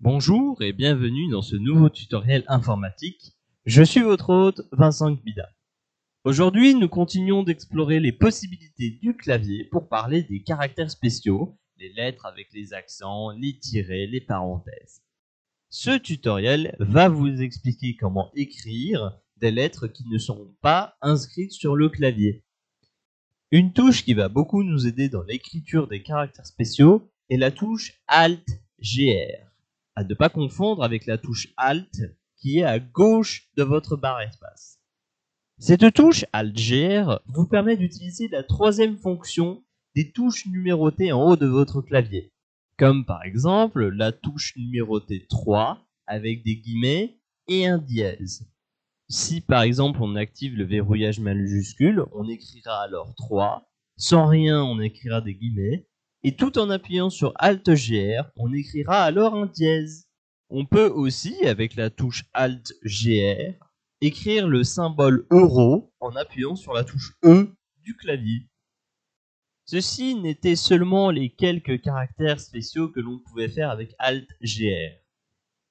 Bonjour et bienvenue dans ce nouveau tutoriel informatique. Je suis votre hôte Vincent Gbida. Aujourd'hui, nous continuons d'explorer les possibilités du clavier pour parler des caractères spéciaux, les lettres avec les accents, les tirets, les parenthèses. Ce tutoriel va vous expliquer comment écrire des lettres qui ne sont pas inscrites sur le clavier. Une touche qui va beaucoup nous aider dans l'écriture des caractères spéciaux est la touche Alt-GR. À ne pas confondre avec la touche Alt qui est à gauche de votre barre espace. Cette touche Alt-GR vous permet d'utiliser la troisième fonction des touches numérotées en haut de votre clavier, comme par exemple la touche numérotée 3 avec des guillemets et un dièse. Si par exemple on active le verrouillage majuscule, on écrira alors 3, sans rien on écrira des guillemets, et tout en appuyant sur Alt-GR, on écrira alors un dièse. On peut aussi, avec la touche Alt-GR, écrire le symbole euro en appuyant sur la touche E du clavier. Ceci n'étaient seulement les quelques caractères spéciaux que l'on pouvait faire avec Alt-GR.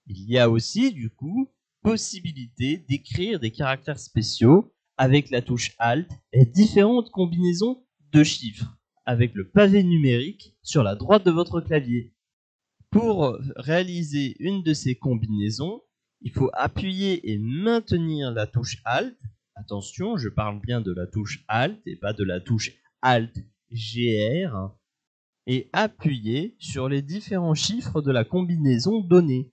Il y a aussi, du coup, possibilité d'écrire des caractères spéciaux avec la touche Alt et différentes combinaisons de chiffres avec le pavé numérique sur la droite de votre clavier. Pour réaliser une de ces combinaisons, il faut appuyer et maintenir la touche Alt. Attention, je parle bien de la touche Alt et pas de la touche Alt-GR. Et appuyer sur les différents chiffres de la combinaison donnée.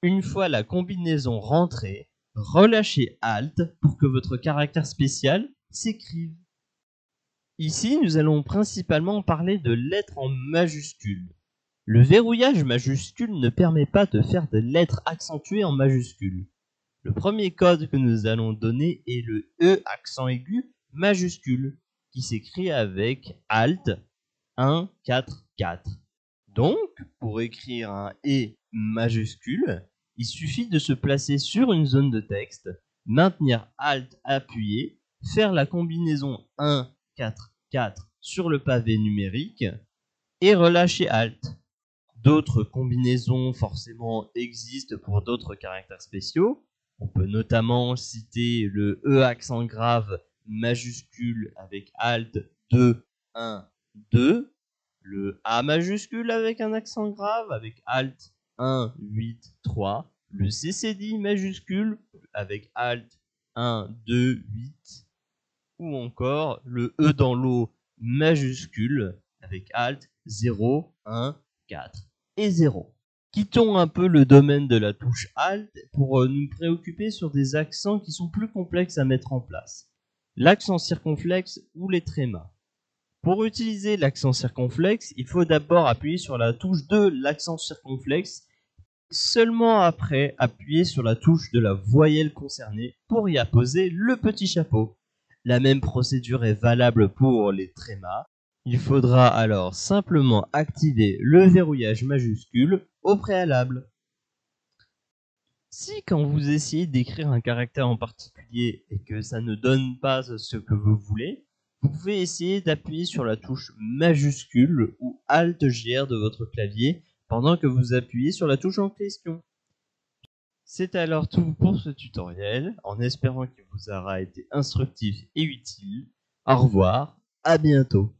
Une fois la combinaison rentrée, relâchez Alt pour que votre caractère spécial s'écrive. Ici, nous allons principalement parler de lettres en majuscules. Le verrouillage majuscule ne permet pas de faire des lettres accentuées en majuscules. Le premier code que nous allons donner est le E accent aigu majuscule, qui s'écrit avec Alt 1, 4, 4. Donc, pour écrire un E majuscule, il suffit de se placer sur une zone de texte, maintenir Alt appuyé, faire la combinaison 1, 4, 4 sur le pavé numérique et relâcher Alt. D'autres combinaisons forcément existent pour d'autres caractères spéciaux. On peut notamment citer le E accent grave majuscule avec Alt 2, 1, 2. Le A majuscule avec un accent grave avec Alt 1, 8, 3. Le CCD majuscule avec Alt 1, 2, 8. Ou encore le E dans l'eau majuscule avec Alt 0, 1, 4 et 0. Quittons un peu le domaine de la touche Alt pour nous préoccuper sur des accents qui sont plus complexes à mettre en place. L'accent circonflexe ou les trémas. Pour utiliser l'accent circonflexe, il faut d'abord appuyer sur la touche de l'accent circonflexe, seulement après appuyer sur la touche de la voyelle concernée pour y apposer le petit chapeau. La même procédure est valable pour les trémas. Il faudra alors simplement activer le verrouillage majuscule au préalable. Si quand vous essayez d'écrire un caractère en particulier et que ça ne donne pas ce que vous voulez, vous pouvez essayer d'appuyer sur la touche majuscule ou Alt-GR de votre clavier pendant que vous appuyez sur la touche en question. C'est alors tout pour ce tutoriel, en espérant qu'il vous aura été instructif et utile. Au revoir, à bientôt.